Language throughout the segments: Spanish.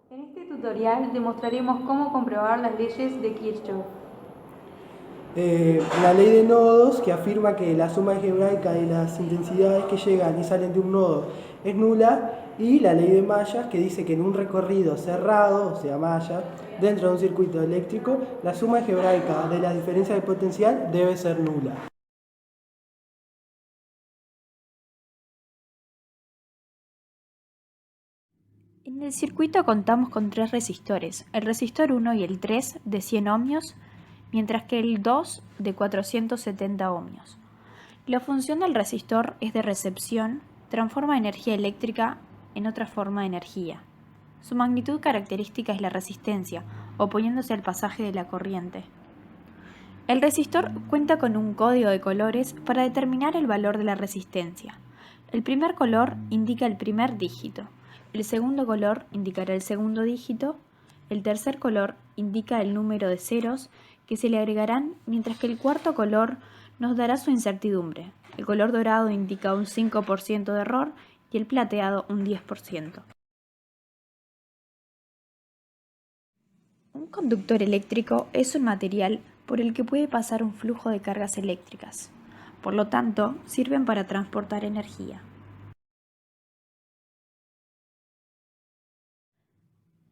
En este tutorial demostraremos cómo comprobar las leyes de Kirchhoff. La ley de nodos, que afirma que la suma algebraica de las intensidades que llegan y salen de un nodo es nula, y la ley de mallas, que dice que en un recorrido cerrado, o sea malla, dentro de un circuito eléctrico, la suma algebraica de las diferencias de potencial debe ser nula. En el circuito contamos con tres resistores, el resistor 1 y el 3 de 100 ohmios, mientras que el 2 de 470 ohmios. La función del resistor es de recepción, transforma energía eléctrica en otra forma de energía. Su magnitud característica es la resistencia, oponiéndose al pasaje de la corriente. El resistor cuenta con un código de colores para determinar el valor de la resistencia. El primer color indica el primer dígito, el segundo color indicará el segundo dígito, el tercer color indica el número de ceros que se le agregarán, mientras que el cuarto color nos dará su incertidumbre. El color dorado indica un 5% de error y el plateado un 10%. Un conductor eléctrico es un material por el que puede pasar un flujo de cargas eléctricas. Por lo tanto, sirven para transportar energía.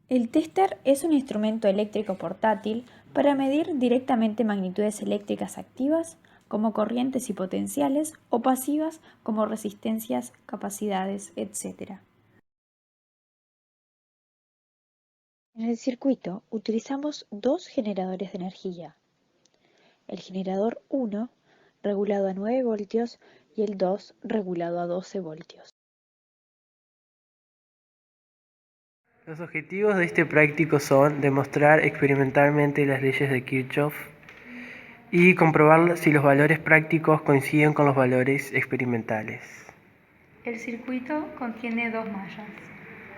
El tester es un instrumento eléctrico portátil para medir directamente magnitudes eléctricas activas, como corrientes y potenciales, o pasivas, como resistencias, capacidades, etc. En el circuito utilizamos dos generadores de energía. El generador 1, regulado a 9 voltios, y el 2, regulado a 12 voltios. Los objetivos de este práctico son demostrar experimentalmente las leyes de Kirchhoff y comprobar si los valores prácticos coinciden con los valores experimentales. El circuito contiene dos mallas,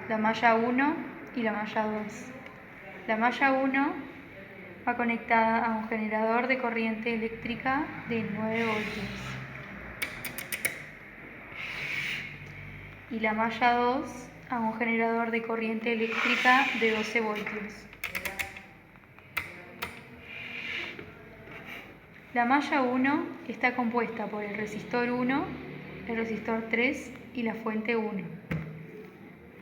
la malla 1 y la malla 2. La malla 1 va conectada a un generador de corriente eléctrica de 9 voltios. Y la malla 2 a un generador de corriente eléctrica de 12 voltios. La malla 1 está compuesta por el resistor 1, el resistor 3 y la fuente 1.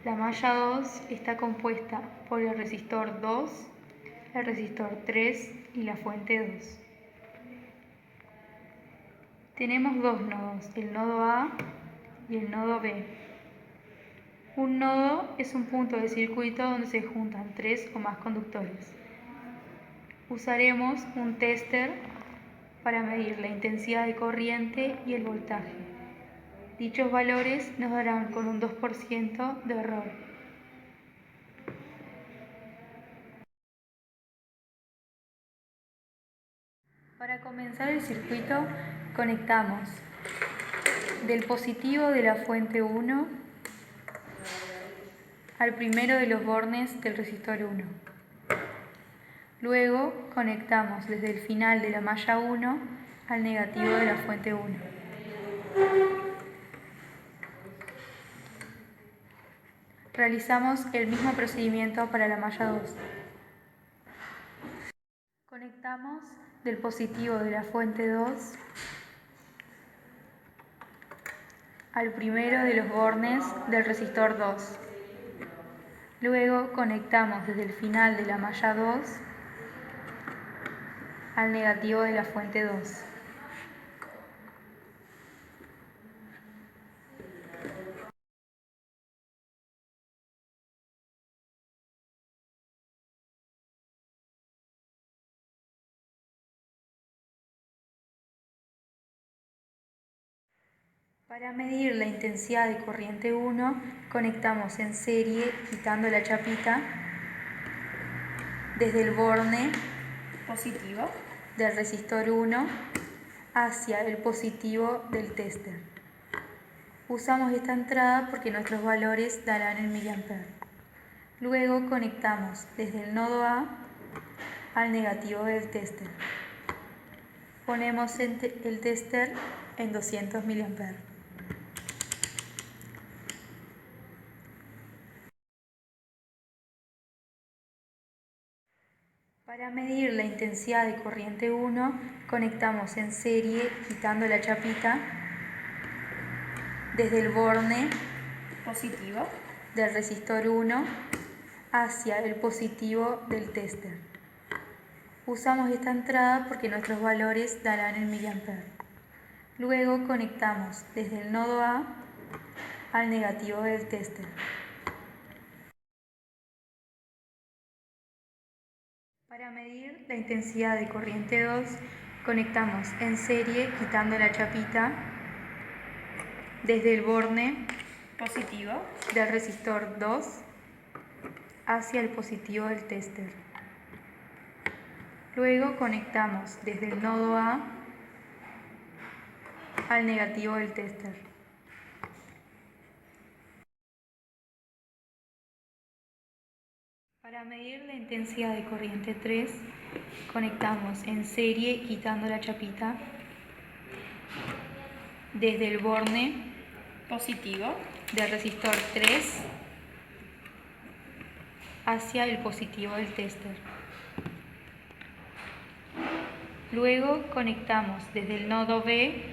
La malla 2 está compuesta por el resistor 2, el resistor 3 y la fuente 2. Tenemos dos nodos, el nodo A y el nodo B. Un nodo es un punto de circuito donde se juntan tres o más conductores. Usaremos un tester para medir la intensidad de corriente y el voltaje. Dichos valores nos darán con un 2% de error. Para comenzar el circuito, conectamos del positivo de la fuente 1 al primero de los bornes del resistor 1. Luego conectamos desde el final de la malla 1 al negativo de la fuente 1. Realizamos el mismo procedimiento para la malla 2. Conectamos del positivo de la fuente 2 al primero de los bornes del resistor 2. Luego conectamos desde el final de la malla 2 al negativo de la fuente 2. Para medir la intensidad de corriente 1, conectamos en serie, quitando la chapita, desde el borne positivo del resistor 1 hacia el positivo del tester. Usamos esta entrada porque nuestros valores darán en miliamperes. Luego conectamos desde el nodo A al negativo del tester. Ponemos el tester en 200 miliamperes. Para medir la intensidad de corriente 1, conectamos en serie quitando la chapita desde el borne positivo del resistor 1 hacia el positivo del tester. Usamos esta entrada porque nuestros valores darán en miliamperes. Luego conectamos desde el nodo A al negativo del tester. Para medir la intensidad de corriente 2, conectamos en serie quitando la chapita desde el borne positivo del resistor 2 hacia el positivo del tester. Luego conectamos desde el nodo A al negativo del tester. Para medir la intensidad de corriente 3, conectamos en serie quitando la chapita desde el borne positivo del resistor 3 hacia el positivo del tester. Luego conectamos desde el nodo B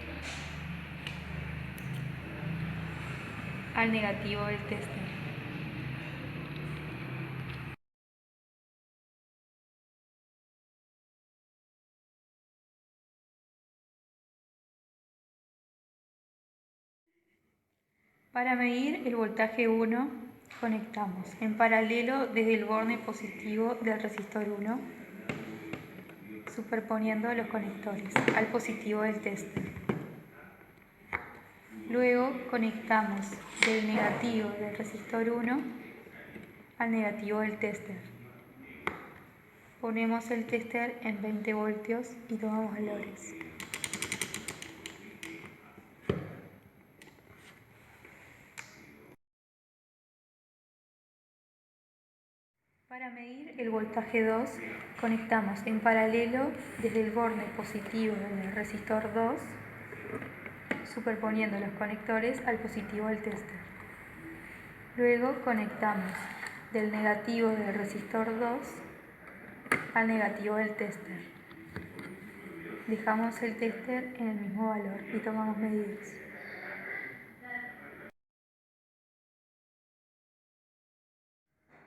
al negativo del tester. Para medir el voltaje 1, conectamos en paralelo desde el borne positivo del resistor 1, superponiendo los conectores al positivo del tester. Luego conectamos del negativo del resistor 1 al negativo del tester. Ponemos el tester en 20 voltios y tomamos valores. Para medir el voltaje 2, conectamos en paralelo desde el borne positivo del resistor 2, superponiendo los conectores al positivo del tester. Luego conectamos del negativo del resistor 2 al negativo del tester. Dejamos el tester en el mismo valor y tomamos medidas.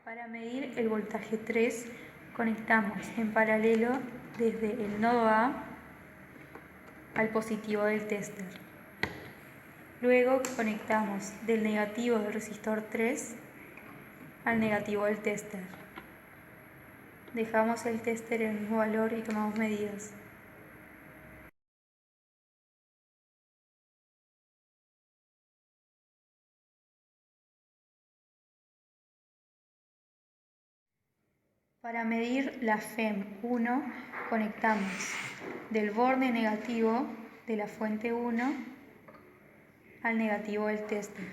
Para medir el voltaje 3, conectamos en paralelo desde el nodo A al positivo del tester. Luego conectamos del negativo del resistor 3 al negativo del tester. Dejamos el tester en el mismo valor y tomamos medidas. Para medir la FEM 1, conectamos del borne negativo de la fuente 1 al negativo del tester.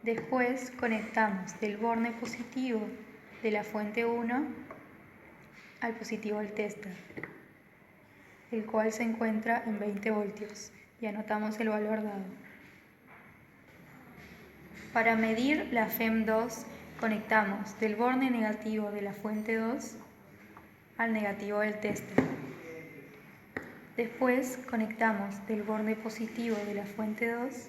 Después conectamos del borne positivo de la fuente 1 al positivo del tester, el cual se encuentra en 20 voltios, y anotamos el valor dado. Para medir la FEM 2, conectamos del borne negativo de la fuente 2 al negativo del tester. Después conectamos del borne positivo de la fuente 2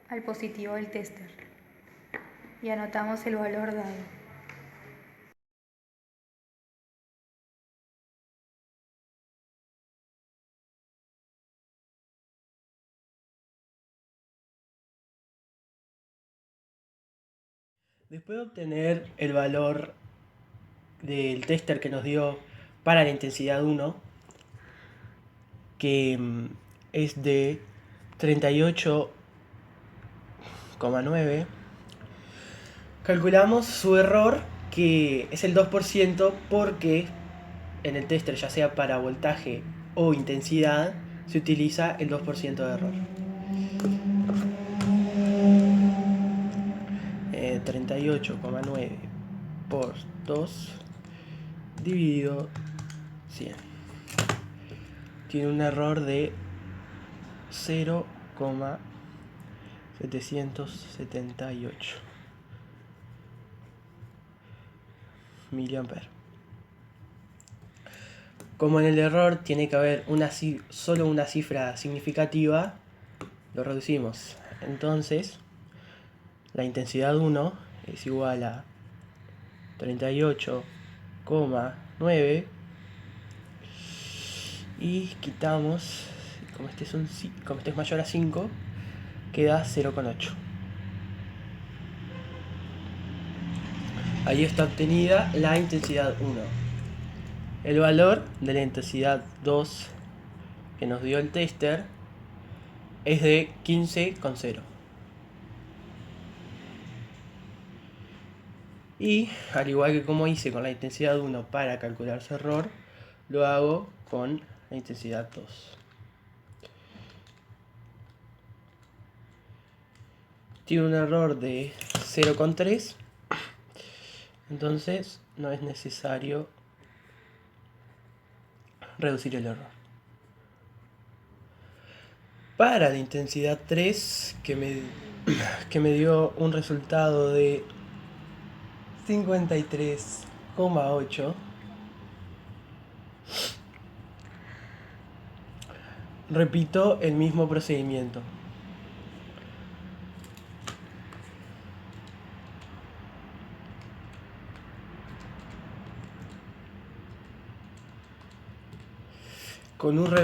al positivo del tester y anotamos el valor dado. Después de obtener el valor del tester que nos dio para la intensidad 1, que es de 38,9, calculamos su error, que es el 2%, porque en el tester, ya sea para voltaje o intensidad, se utiliza el 2% de error. 38,9 por 2 dividido 100. Tiene un error de 0,778. mA. Como en el error tiene que haber solo una cifra significativa, lo reducimos. Entonces, la intensidad 1 es igual a 38,9 y quitamos, como este es mayor a 5, queda 0,8. Ahí está obtenida la intensidad 1. El valor de la intensidad 2 que nos dio el tester es de 15,0. Y al igual que como hice con la intensidad 1 para calcular su error, lo hago con la intensidad 2. Tiene un error de 0,3, entonces no es necesario reducir el error. Para la intensidad 3, que me dio un resultado de 53,8, repito el mismo procedimiento. Con un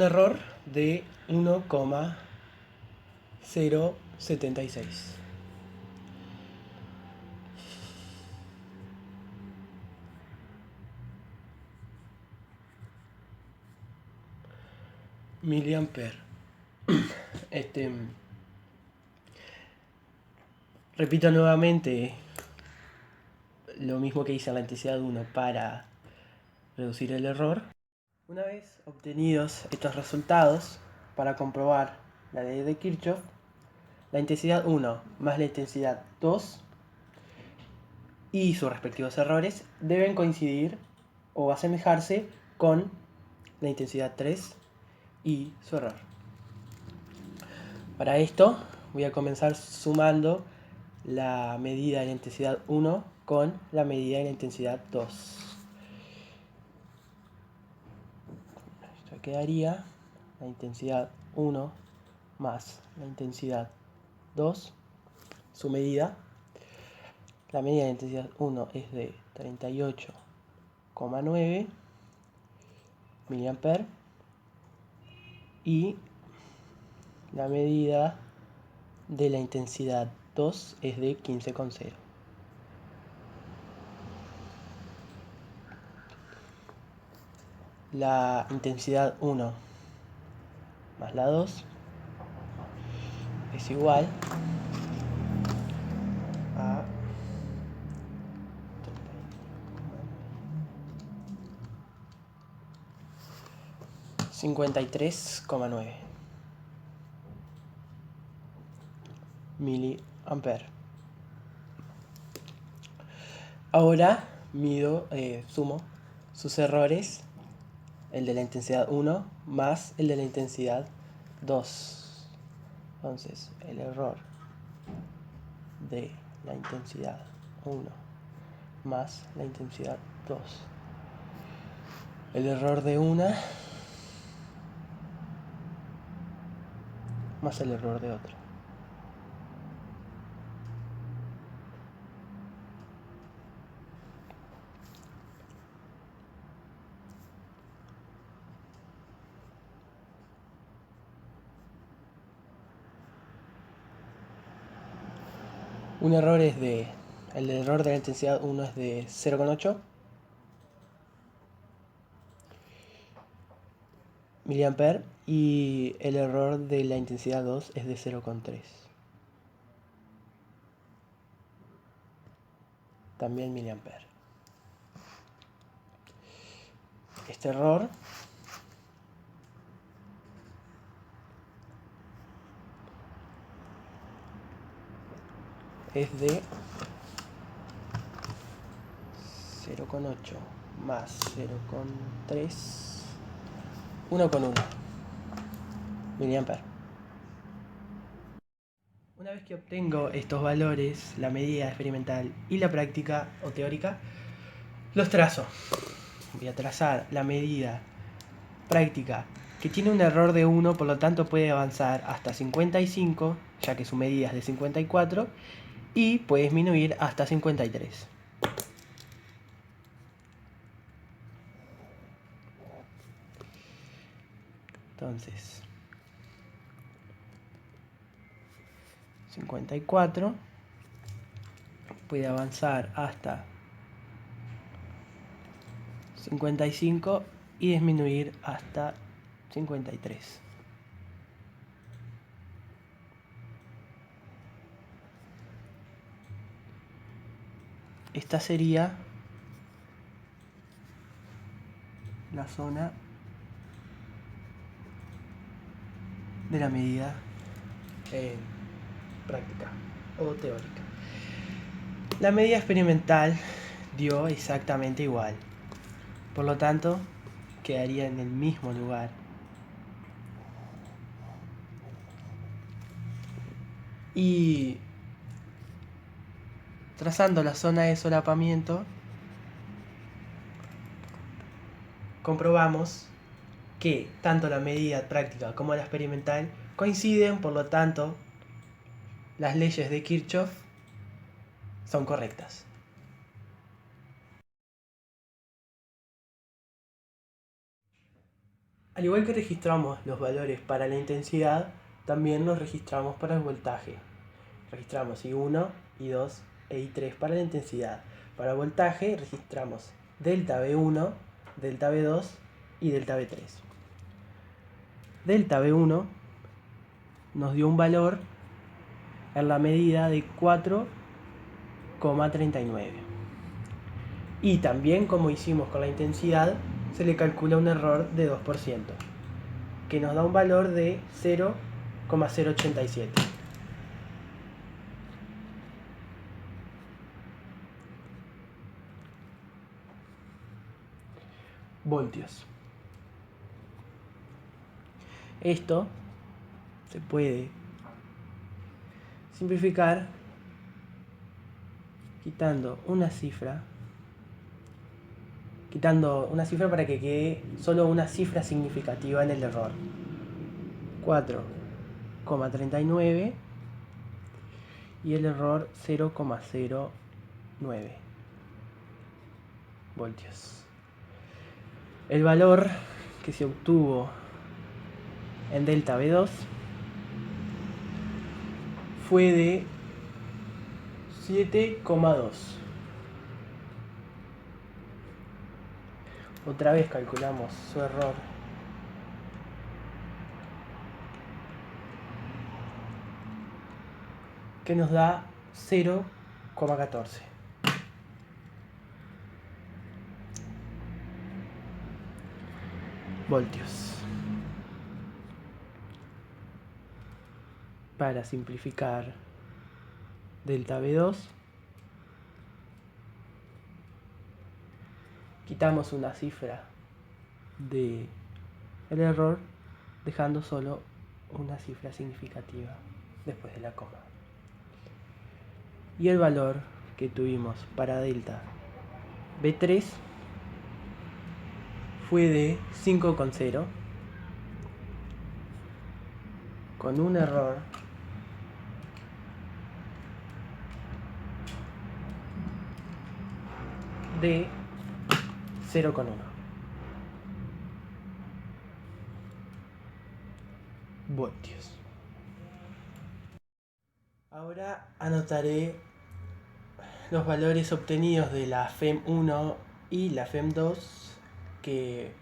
error de 1,076. Miliampere. Repito nuevamente lo mismo que hice en la intensidad 1 para reducir el error. Una vez obtenidos estos resultados, para comprobar la ley de Kirchhoff, la intensidad 1 más la intensidad 2 y sus respectivos errores deben coincidir o asemejarse con la intensidad 3 y su error. Para esto voy a comenzar sumando la medida de la intensidad 1 con la medida de la intensidad 2. Esto quedaría la intensidad 1 más la intensidad 2, su medida. La medida de la intensidad 1 es de 38,9 mA y la medida de la intensidad 2 es de 15,0. La intensidad 1 más la 2 es igual a 53,9 mA. Ahora sumo sus errores, el de la intensidad 1 más el de la intensidad 2. Entonces, el error de la intensidad 1 más la intensidad 2. El error de una más el error de otra. El error de la intensidad 1 es de 0,8 mA y el error de la intensidad 2 es de 0,3. También mA. Este error es de 0,8 más 0,3, 1,1 mA. Una vez que obtengo estos valores, la medida experimental y la práctica o teórica, Los trazo. Voy a trazar la medida práctica que tiene un error de 1, por lo tanto puede avanzar hasta 55, ya que su medida es de 54, y puede disminuir hasta 53. Entonces, 54 puede avanzar hasta 55 y disminuir hasta 53. Esta sería la zona de la medida práctica o teórica. La medida experimental dio exactamente igual, por lo tanto quedaría en el mismo lugar. Y trazando la zona de solapamiento, comprobamos que tanto la medida práctica como la experimental coinciden, por lo tanto, las leyes de Kirchhoff son correctas. Al igual que registramos los valores para la intensidad, también los registramos para el voltaje. Registramos I1, I2 e I3 para la intensidad. Para voltaje registramos delta V1, delta V2 y delta V3. Delta V1 nos dio un valor en la medida de 4,39. Y también, como hicimos con la intensidad, se le calcula un error de 2%, que nos da un valor de 0,087. Voltios. Esto se puede simplificar quitando una cifra para que quede solo una cifra significativa en el error. 4,39 y el error 0,09 voltios. El valor que se obtuvo en delta V2 fue de 7,2. Otra vez calculamos su error. Que nos da 0,14. Voltios. Para simplificar delta V2, quitamos una cifra del error, dejando solo una cifra significativa después de la coma. Y el valor que tuvimos para delta V3 fue de 5,0, con un error de 0,1 voltios. Ahora anotaré los valores obtenidos de la FEM1 y la FEM2, que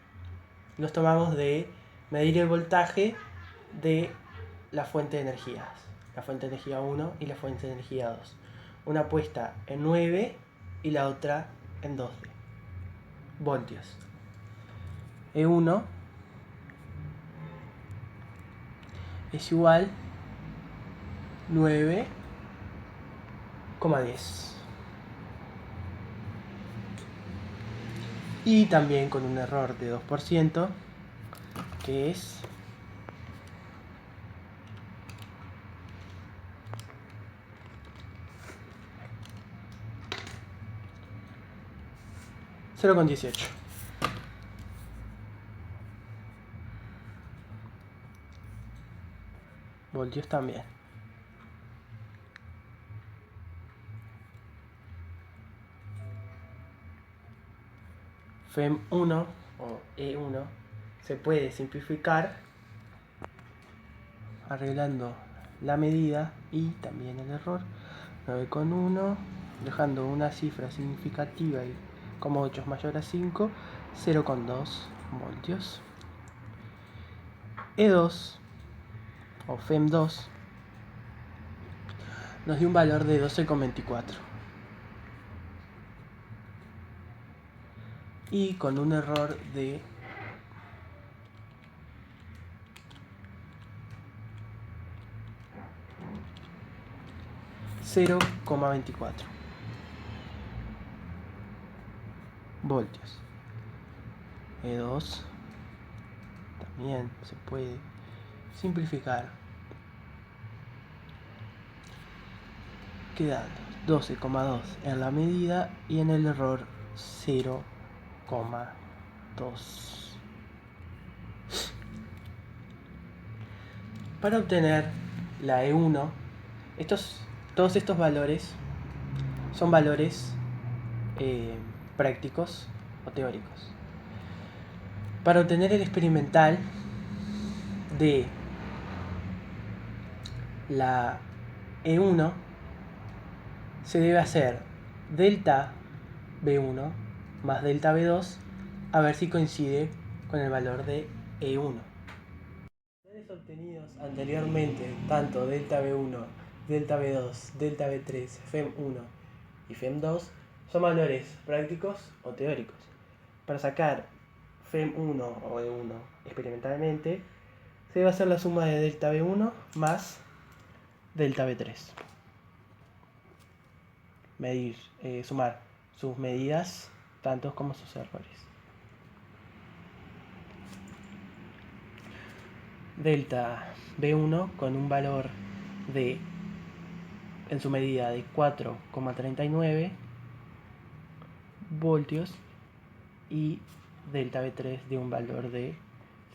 los tomamos de medir el voltaje de la fuente de energías, la fuente de energía 1 y la fuente de energía 2. Una puesta en 9 y la otra en 12 voltios. E1 es igual 9,10. Y también con un error de 2%, que es 0,0 0,18. Voltios también. FEM1 o E1 se puede simplificar arreglando la medida y también el error. 9,1, dejando una cifra significativa y como 8 es mayor a 5, 0,2 voltios. E2 o FEM2 nos dio un valor de 12,24 y con un error de 0,24 voltios. E2 también se puede simplificar, quedando 12,2 en la medida y en el error 0,2. Para obtener la E1, todos estos valores son valores prácticos o teóricos. Para obtener el experimental de la E1 se debe hacer delta B1 más delta B2 a ver si coincide con el valor de E1. Los valores obtenidos anteriormente, tanto delta B1, delta B2, delta B3, FEM1 y FEM2, son valores prácticos o teóricos. Para sacar FEM1 o E1 experimentalmente, se debe hacer la suma de delta B1 más delta B3. Sumar sus medidas, tantos como sus errores. Delta B1 con un valor en su medida de 4,39 voltios y delta B3 de un valor de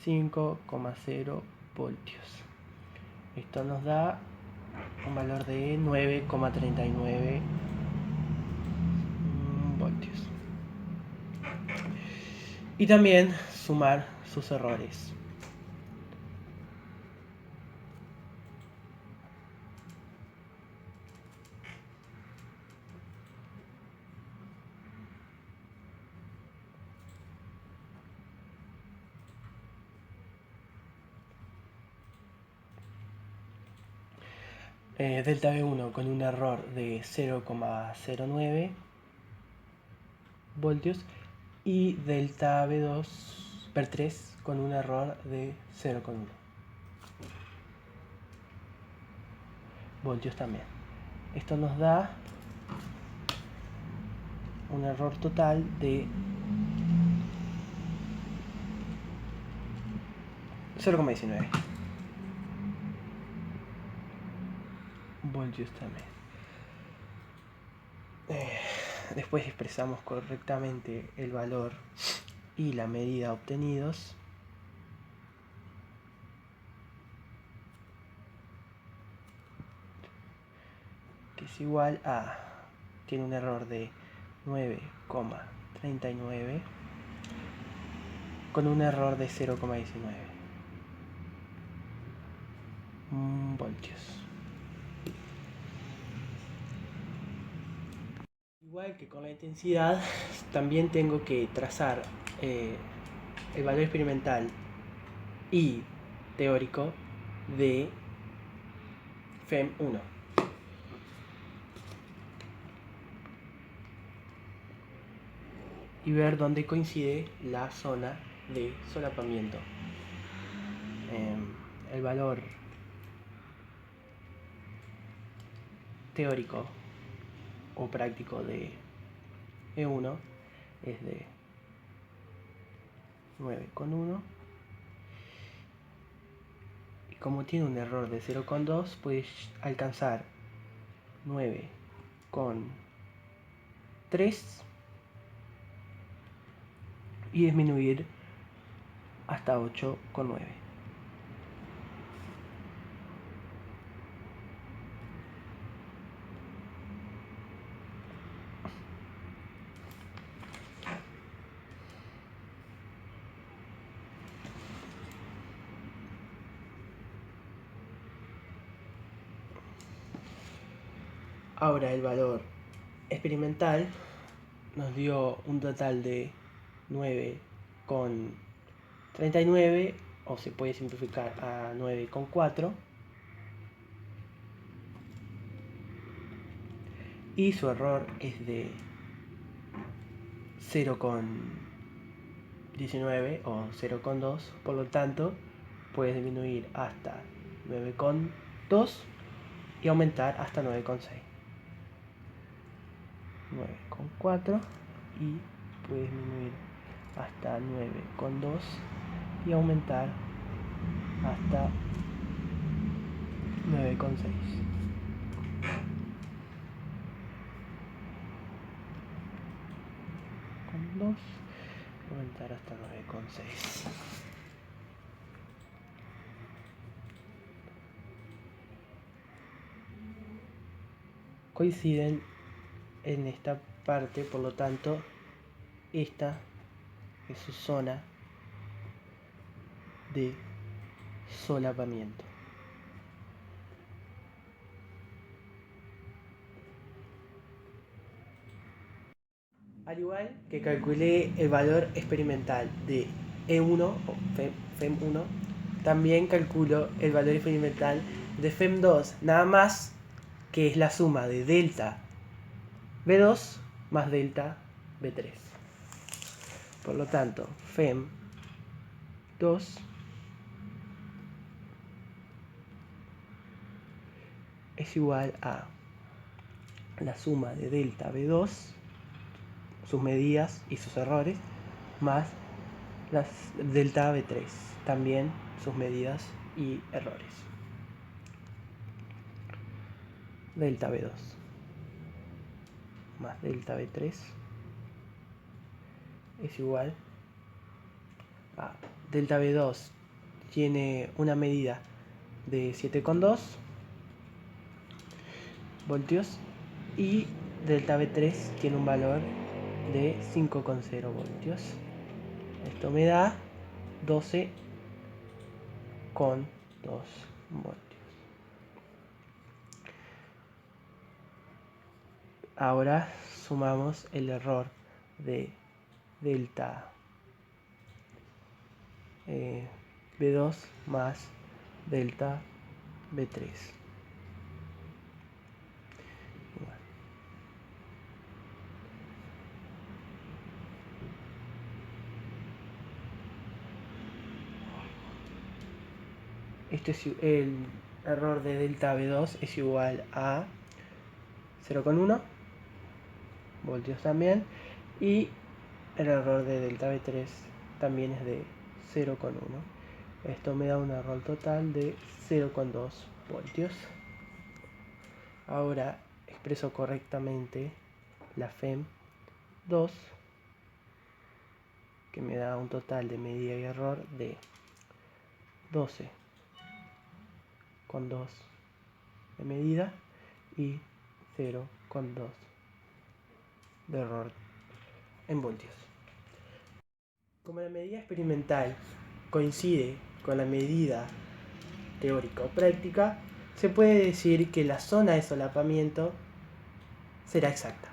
5,0 voltios. Esto nos da un valor de 9,39 voltios. Y también sumar sus errores. Delta B1 con un error de 0,09 voltios y delta B3 con un error de 0,1 voltios también. Esto nos da un error total de 0,19 voltios también. Después expresamos correctamente el valor y la medida obtenidos. Que es igual a, tiene un error de 9,39 con un error de 0,19 voltios. Igual que con la intensidad, también tengo que trazar el valor experimental y teórico de FEM1. Y ver dónde coincide la zona de solapamiento. El valor teórico o práctico de E1 es de 9,1 y como tiene un error de 0,2 puedes alcanzar 9,3 y disminuir hasta 8,9. Ahora el valor experimental nos dio un total de 9,39, o se puede simplificar a 9,4, y su error es de 0,19 o 0,2, por lo tanto puedes disminuir hasta 9,2 y aumentar hasta 9,6. 9,4 y puede disminuir hasta 9,2 y aumentar hasta 9,6. Con 2 y aumentar hasta 9,6. Coinciden en esta parte, por lo tanto esta es su zona de solapamiento. Al igual que calculé el valor experimental de E1 o FEM1, también calculo el valor experimental de FEM2, nada más que es la suma de delta B2 más delta B3. Por lo tanto, FEM2 es igual a la suma de delta B2, sus medidas y sus errores, más las delta B3, también sus medidas y errores. Delta B2 más delta B3 es igual a delta B2 tiene una medida de 7,2 voltios y delta B3 tiene un valor de 5,0 voltios. Esto me da 12,2 voltios. Ahora sumamos el error de delta B2 más delta B3. El error de delta B2 es igual a 0,1 voltios también, y el error de delta B3 también es de 0,1. Esto me da un error total de 0,2 voltios. Ahora expreso correctamente la FEM2, que me da un total de medida y error de 12,2 de medida y 0,2 de error en voltios. Como la medida experimental coincide con la medida teórica o práctica, se puede decir que la zona de solapamiento será exacta.